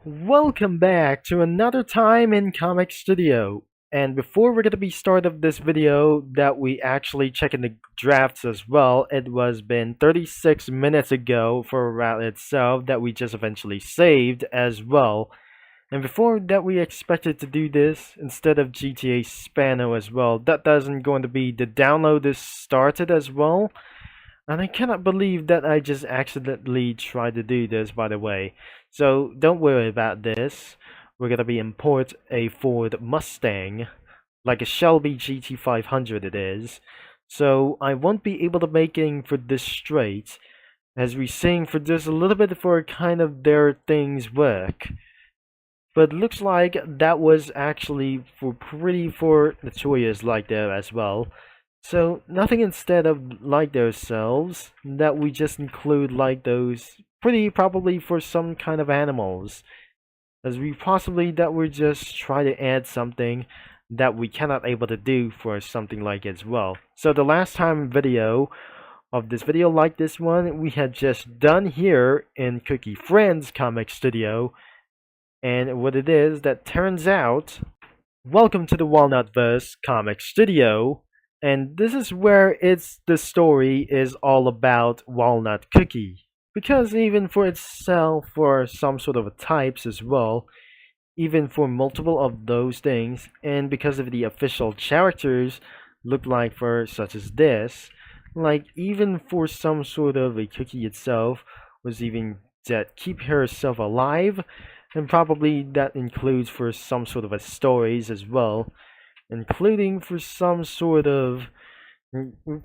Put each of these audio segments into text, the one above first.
Welcome back to another time in Comic Studio. And before we're gonna be start of this video, that we actually check in the drafts as well. It was been 36 minutes ago for route itself that we just eventually saved as well. And before that, we expected to do this instead of GTA Spano as well. That doesn't going to be the download is started as well. And I cannot believe that I just accidentally tried to do this, by the way. So don't worry about this. We're gonna be import a Ford Mustang, like a Shelby GT500 it is. So I won't be able to making for this straight, as we sing for just a little bit for kind of their things work. But looks like that was actually for pretty for the choices like there as well. So nothing instead of like themselves that we just include like those pretty probably for some kind of animals, as we possibly that we just try to add something that we cannot able to do for something like as well. So the last time video of this video like this one we had just done here in Cookie Friends Comic Studio, and what it is that turns out, welcome to the Walnutverse Comic Studio. And this is where the story is all about Walnut Cookie. Because even for itself, for some sort of types as well, even for multiple of those things, and because of the official characters look like for such as this, like even for some sort of a cookie itself was even that keep herself alive, and probably that includes for some sort of a stories as well, including for some sort of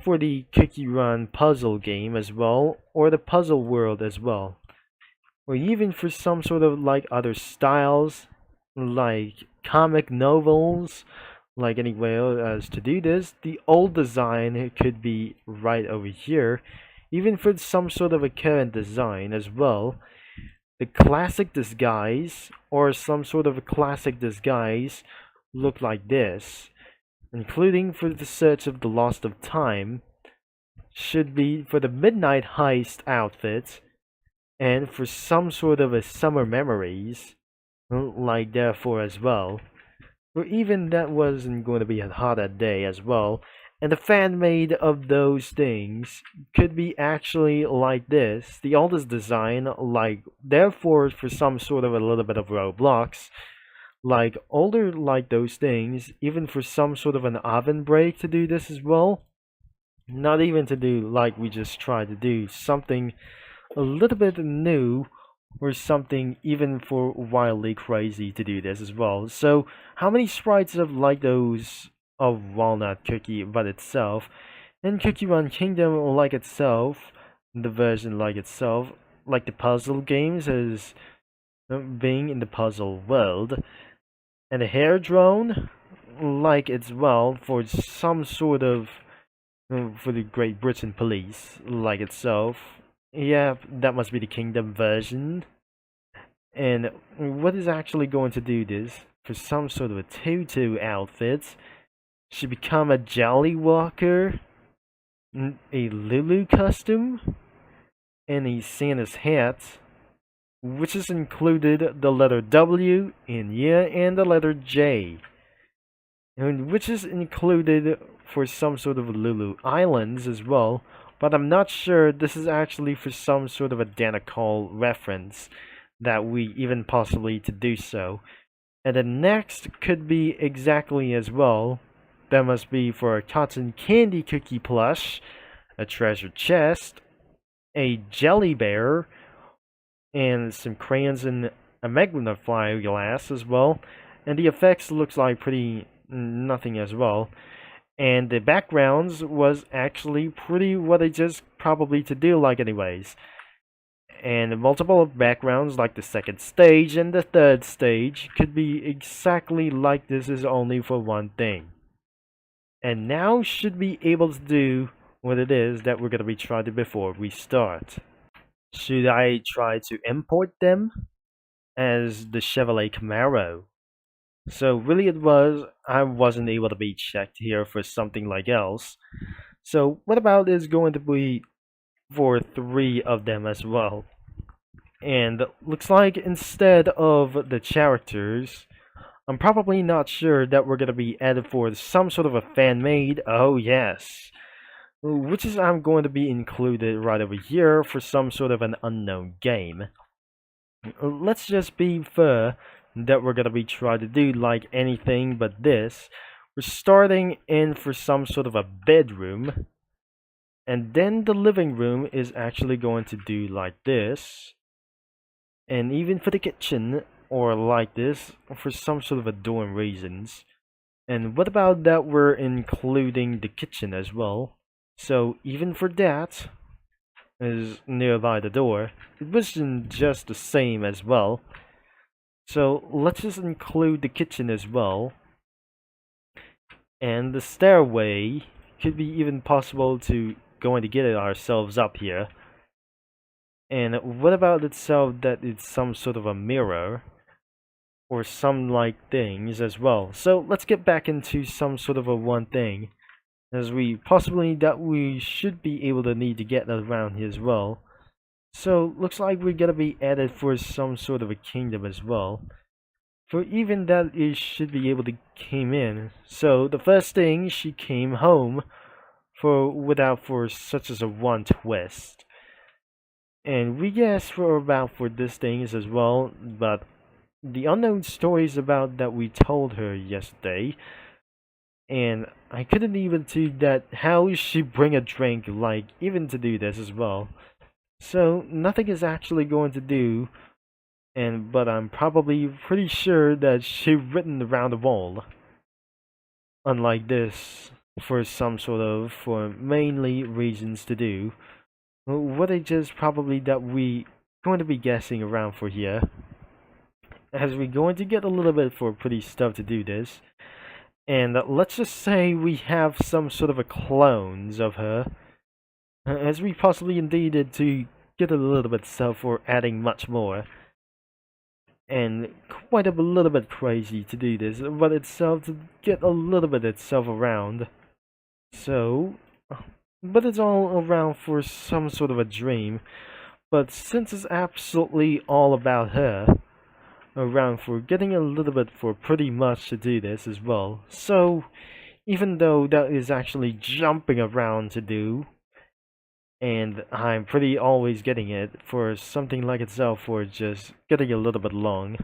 for the Cookie Run puzzle game as well, or the puzzle world as well, or even for some sort of like other styles, like comic novels, like anywhere as to do this. The old design could be right over here, even for some sort of a current design as well. The classic disguise, or some sort of a classic disguise, look like this, including for the search of the lost of time, should be for the midnight heist outfit, and for some sort of a summer memories, like therefore as well. Or even that wasn't going to be a hot that day as well. And the fan made of those things could be actually like this. The oldest design, like therefore for some sort of a little bit of Roblox, like older like those things, even for some sort of an oven break to do this as well. Not even to do like we just tried to do something a little bit new, or something even for wildly crazy to do this as well. So how many sprites of like those of Walnut Cookie by itself, and Cookie Run Kingdom like itself, the version like itself, like the puzzle games as being in the puzzle world, and a hair drone like it's well for some sort of for the Great Britain police like itself. Yeah, that must be the Kingdom version. And what is actually going to do this for some sort of a tutu outfit? Should become a Jolly Walker, a Lulu costume, and a Santa's hat, which is included the letter W in yeah and the letter J, and which is included for some sort of Lulu Islands as well. But I'm not sure this is actually for some sort of a Danacol reference that we even possibly to do so. And the next could be exactly as well. That must be for a cotton candy cookie plush, a treasure chest, a jelly bear, and some crayons and a magnifying glass as well. And the effects looks like pretty nothing as well. And the backgrounds was actually pretty what I just probably to do like anyways. And multiple backgrounds like the second stage and the third stage could be exactly like this is only for one thing. And now should be able to do what it is that we're going to be trying to before we start. Should I try to import them as the Chevrolet Camaro? So really it was, I wasn't able to be checked here for something like else. So what about is going to be for 3 of them as well? And looks like instead of the characters, I'm probably not sure that we're gonna be added for some sort of a fan made. Oh yes, which is I'm going to be included right over here for some sort of an unknown game. Let's just be fair that we're gonna be trying to do like anything but this. We're starting in for some sort of a bedroom, and then the living room is actually going to do like this, and even for the kitchen or like this for some sort of a dorm reasons. And what about that we're including the kitchen as well? So even for that is nearby the door, it wasn't just the same as well. So let's just include the kitchen as well. And the stairway could be even possible to going to get it ourselves up here. And what about itself that it's some sort of a mirror or some like things as well. So let's get back into some sort of a one thing as we possibly that we should be able to need to get around here as well. So looks like we're gonna be added for some sort of a kingdom as well. For even that is should be able to came in. So the first thing she came home for without for such as a one twist. And we guess for about for this things as well, but the unknown stories about that we told her yesterday, and I couldn't even see that how she bring a drink like even to do this as well. So nothing is actually going to do, and but I'm probably pretty sure that she written around the wall. Unlike this, for some sort of for mainly reasons to do. What I just probably that we going to be guessing around for here. As we're going to get a little bit for pretty stuff to do this. And let's just say we have some sort of a clones of her. As we possibly indeed did to get a little bit stuff for adding much more. And quite a little bit crazy to do this, but itself to get a little bit itself around. So, but it's all around for some sort of a dream. But since it's absolutely all about her, around for getting a little bit for pretty much to do this as well. So, even though that is actually jumping around to do, and I'm pretty always getting it for something like itself for just getting a little bit long.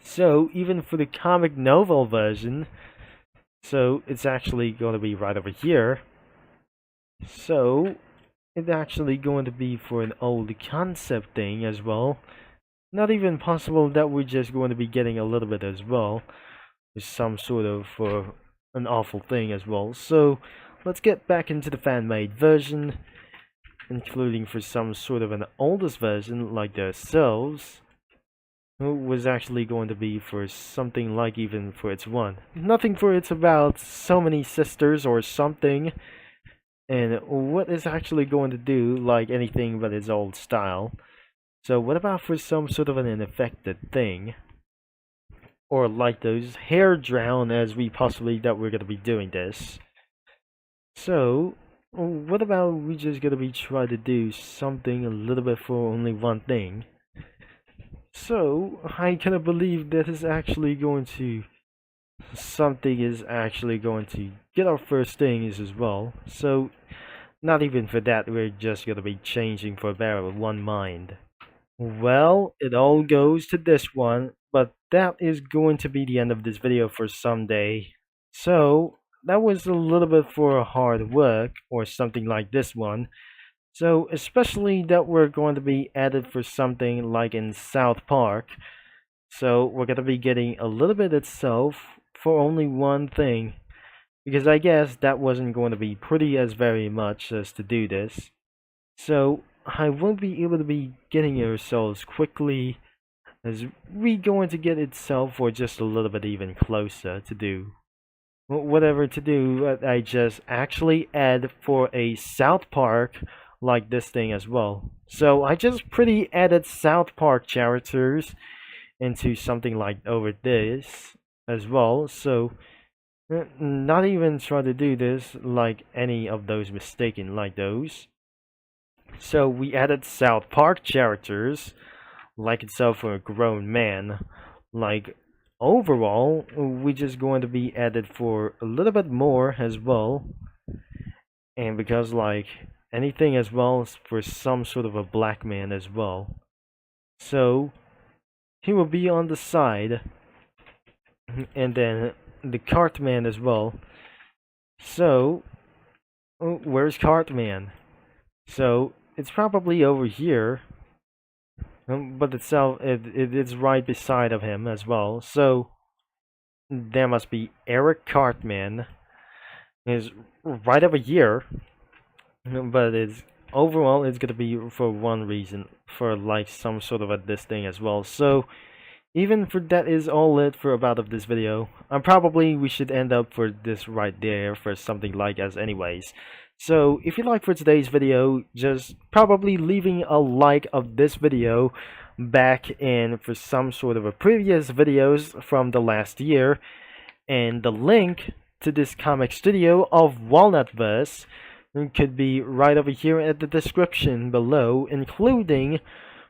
So, even for the comic novel version, so it's actually going to be right over here. So, it's actually going to be for an old concept thing as well. Not even possible that we're just going to be getting a little bit as well. With some sort of an awful thing as well. So, let's get back into the fan-made version. Including for some sort of an oldest version like themselves. Who was actually going to be for something like even for its one. Nothing for it's about so many sisters or something. And what is actually going to do like anything but its old style. So what about for some sort of an infected thing? Or like those hair drown as we possibly that we're going to be doing this. So what about we just gonna be trying to do something a little bit for only one thing? So I cannot believe that is actually going to something is actually going to get our first things as well. So not even for that we're just gonna be changing for about one mind. Well, it all goes to this one, but that is going to be the end of this video for someday. So that was a little bit for hard work or something like this one. So especially that we're going to be added for something like in South Park. So we're going to be getting a little bit itself for only one thing. Because I guess that wasn't going to be pretty as very much as to do this. So I won't be able to be getting ourselves quickly as we going to get itself or just a little bit even closer to do whatever to do. I just actually add for a South Park like this thing as well. So I just pretty added South Park characters into something like over this as well. So not even try to do this like any of those mistaken like those. So we added South Park characters, like itself for a grown man. Like overall, we just going to be added for a little bit more as well, and because like anything as well for some sort of a black man as well. So he will be on the side, and then the Cartman as well. So where's Cartman? So it's probably over here, but it is right beside of him as well. So there must be Eric Cartman is right over here, but it's overall it's gonna be for one reason, for like some sort of a this thing as well. So even for that is all it for about of this video. Probably we should end up for this right there for something like as anyways. So if you like for today's video, just probably leaving a like of this video back in for some sort of a previous videos from the last year, and the link to this comic studio of Walnutverse could be right over here at the description below, including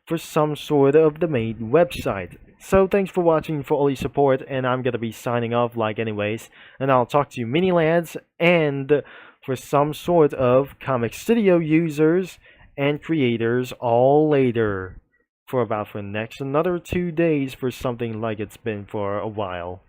for some sort of the main website. So thanks for watching, for all your support, and I'm gonna be signing off like anyways, and I'll talk to you mini lads and for some sort of comic studio users and creators all later for about for next another 2 days for something like it's been for a while.